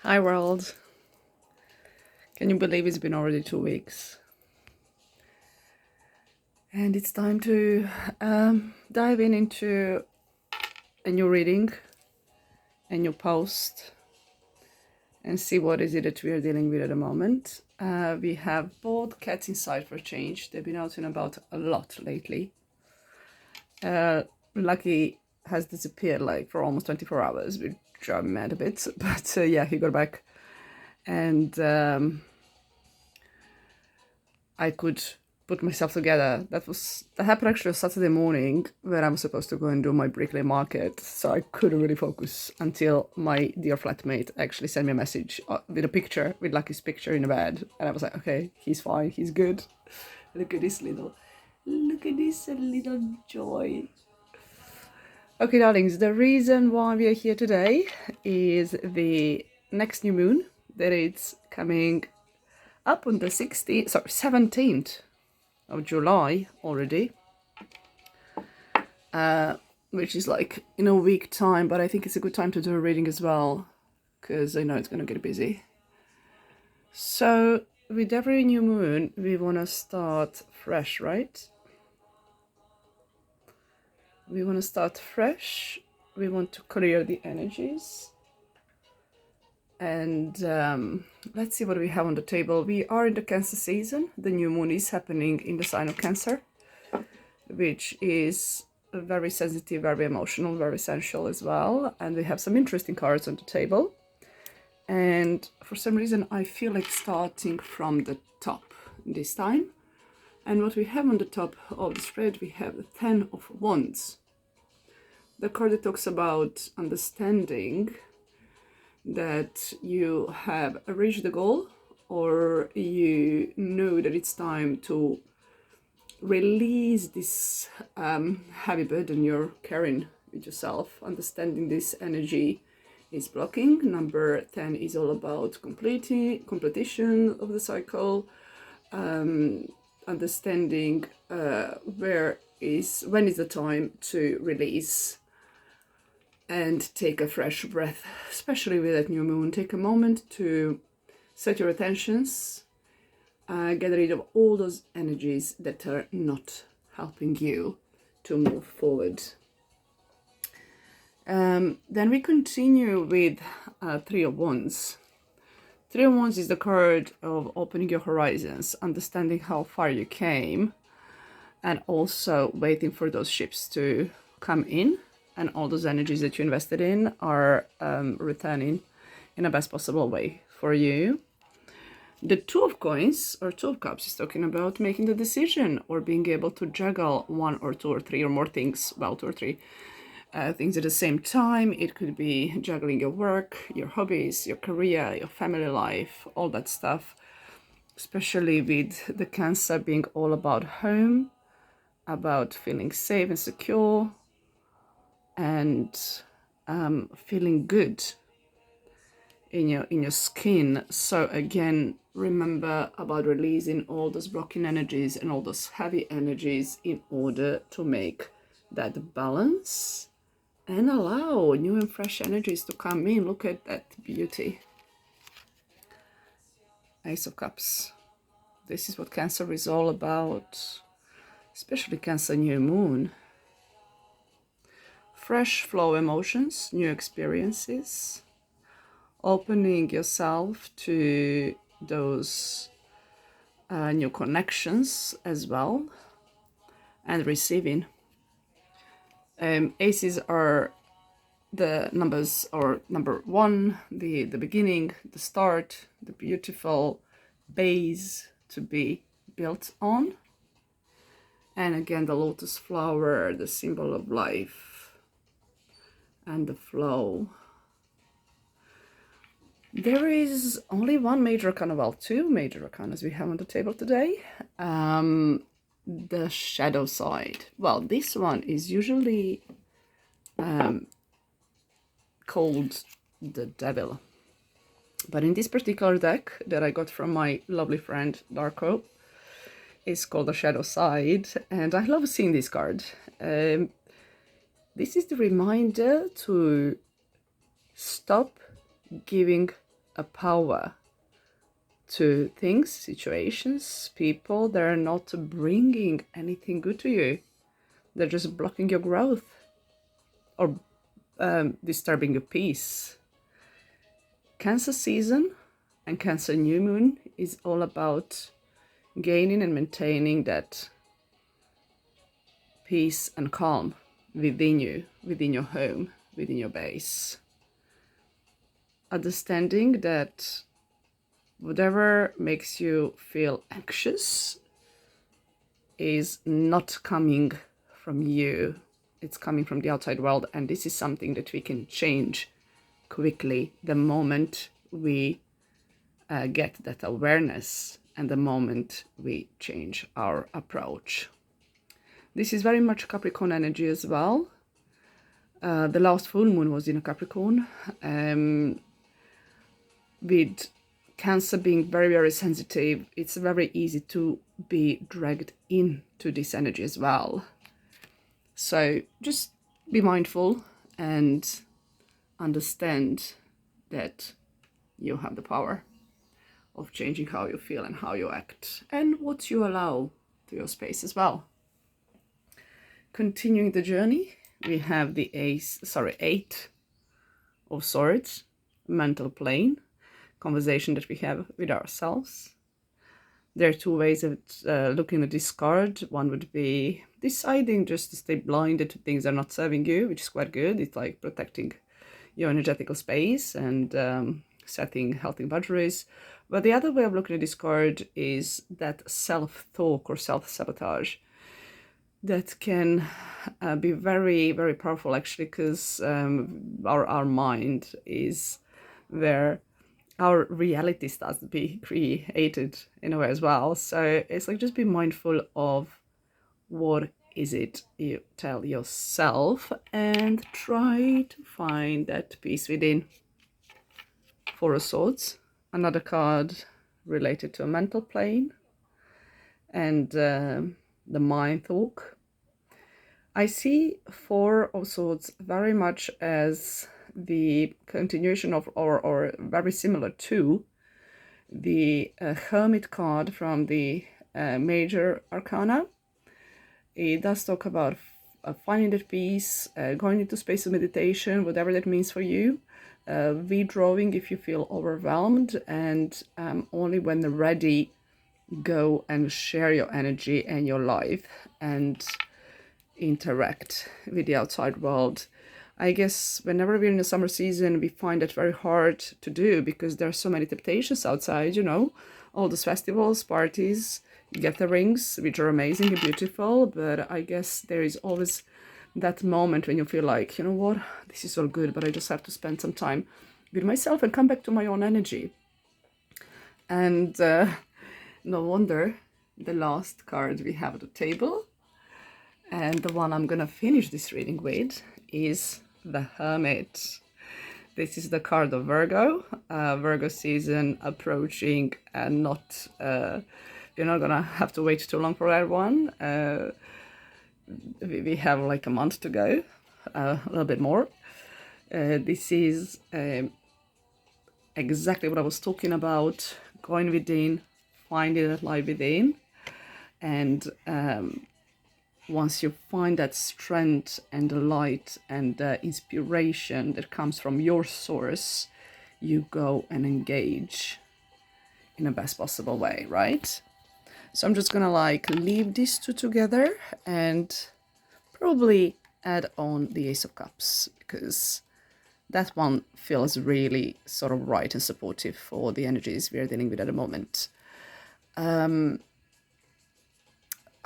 Hi world. Can you believe it's been already 2 weeks? And it's time to dive into a new reading, a new post, and see what is it that we are dealing with at the moment. We have both cats inside for a change. They've been out and about a lot lately. Lucky has disappeared like for almost 24 hours, which I'm mad a bit. But yeah, he got back. And I could put myself together. That happened actually on Saturday morning when I was supposed to go and do my bricklay market. So I couldn't really focus until my dear flatmate actually sent me a message with a picture, with Lucky's picture in the bed. And I was like, okay, he's fine, he's good. Look at this little joy. Okay, darlings, the reason why we are here today is the next new moon that it's coming up on the 17th of July already, which is like in a week time, but I think it's a good time to do a reading as well because I know it's going to get busy. So with every new moon we want to start fresh, right? We want to start fresh. We want to clear the energies. And let's see what we have on the table. We are in the Cancer season. The new moon is happening in the sign of Cancer, which is very sensitive, very emotional, very sensual as well. And we have some interesting cards on the table. And for some reason, I feel like starting from the top this time. And what we have on the top of the spread, we have the Ten of Wands. The card that talks about understanding that you have reached the goal, or you know that it's time to release this heavy burden you're carrying with yourself. Understanding this energy is blocking. Number 10 is all about completion of the cycle, understanding when is the time to release and take a fresh breath, especially with that new moon. Take a moment to set your attentions, get rid of all those energies that are not helping you to move forward. Then we continue with Three of Wands. Three of Wands is the card of opening your horizons, understanding how far you came, and also waiting for those ships to come in, and all those energies that you invested in are returning in the best possible way for you. The Two of Coins or Two of Cups is talking about making the decision or being able to juggle one or two or three or more things, well, two or three things at the same time. It could be juggling your work, your hobbies, your career, your family life, all that stuff, especially with the Cancer being all about home, about feeling safe and secure, and feeling good in your skin. So again, remember about releasing all those blocking energies and all those heavy energies in order to make that balance and allow new and fresh energies to come in. Look at that beauty. Ace of Cups. This is what Cancer is all about, especially Cancer new moon. Fresh flow emotions, new experiences, opening yourself to those new connections as well, and receiving. Aces are the numbers, or number 1, the beginning, the start, the beautiful base to be built on. And again, the lotus flower, the symbol of life and the flow. There is only one major arcana, well, two major arcanas we have on the table today. The shadow side. Well, this one is usually called the devil. But in this particular deck that I got from my lovely friend Darko, it's called the shadow side, and I love seeing this card. This is the reminder to stop giving a power to things, situations, people that are not bringing anything good to you. They're just blocking your growth or disturbing your peace. Cancer season and Cancer new moon is all about gaining and maintaining that peace and calm within you, within your home, within your base. Understanding that whatever makes you feel anxious is not coming from you. It's coming from the outside world, and this is something that we can change quickly the moment we get that awareness and the moment we change our approach. This is very much Capricorn energy as well. The last full moon was in a Capricorn, with Cancer being very, very sensitive. It's very easy to be dragged into this energy as well. So just be mindful and understand that you have the power of changing how you feel and how you act and what you allow to your space as well. Continuing the journey, we have the Eight of Swords, mental plane, conversation that we have with ourselves. There are two ways of looking at this card. One would be deciding just to stay blinded to things that are not serving you, which is quite good. It's like protecting your energetical space and setting healthy boundaries. But the other way of looking at this card is that self-talk or self-sabotage that can be very, very powerful, actually, because our mind is where our reality starts to be created in a way as well. So it's like, just be mindful of what is it you tell yourself and try to find that peace within. Four of Swords, another card related to a mental plane and the mind talk. I see Four of Swords very much as the continuation of, or very similar to, the Hermit card from the Major Arcana. It does talk about finding that peace, going into space of meditation, whatever that means for you, withdrawing if you feel overwhelmed, and only when ready, go and share your energy and your life and interact with the outside world. I guess whenever we're in the summer season, we find it very hard to do because there are so many temptations outside, you know, all those festivals, parties, gatherings, which are amazing and beautiful. But I guess there is always that moment when you feel like, you know what, this is all good, but I just have to spend some time with myself and come back to my own energy. And no wonder the last card we have at the table, and the one I'm gonna finish this reading with, is the Hermit. This is the card of Virgo. Virgo season approaching, and not you're not gonna have to wait too long for that one. We have like a month to go, a little bit more. This is exactly what I was talking about, going within, finding that light within, and once you find that strength and the light and the inspiration that comes from your source, you go and engage in the best possible way, right? So I'm just gonna like leave these two together and probably add on the Ace of Cups, because that one feels really sort of right and supportive for the energies we are dealing with at the moment.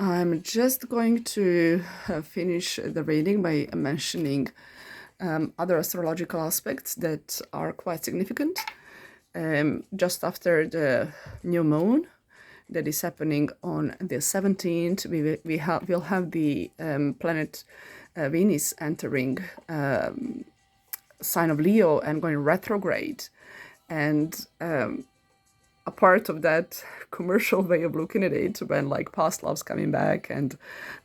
I'm just going to finish the reading by mentioning other astrological aspects that are quite significant. Just after the new moon that is happening on the 17th, we'll have the planet Venus entering sign of Leo and going retrograde. And a part of that commercial way of looking at it, when like past loves coming back and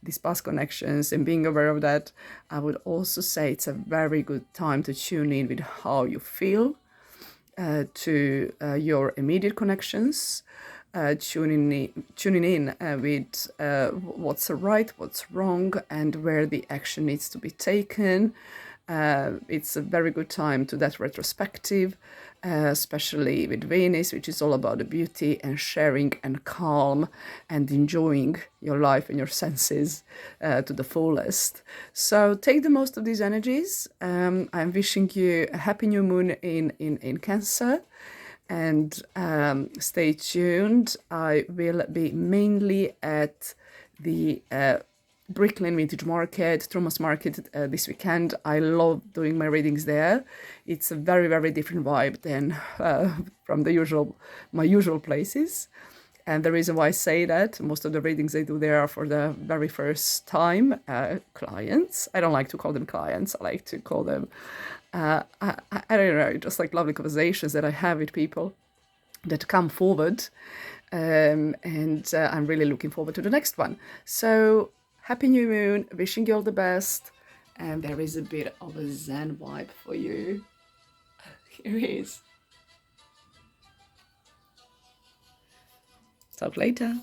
these past connections and being aware of that, I would also say it's a very good time to tune in with how you feel to your immediate connections, tuning in with what's right, what's wrong, and where the action needs to be taken. It's a very good time to that retrospective, especially with Venus, which is all about the beauty and sharing and calm and enjoying your life and your senses to the fullest. So take the most of these energies. I'm wishing you a happy new moon in Cancer. And stay tuned. I will be mainly at the Brooklyn Vintage Market, Thomas Market this weekend. I love doing my readings there. It's a very, very different vibe than from my usual places. And the reason why I say that, most of the readings I do there are for the very first time clients. I don't like to call them clients. I like to call them, I don't know, just like lovely conversations that I have with people that come forward. And I'm really looking forward to the next one. So happy new moon, wishing you all the best. And there is a bit of a Zen vibe for you. Here it is. Talk later.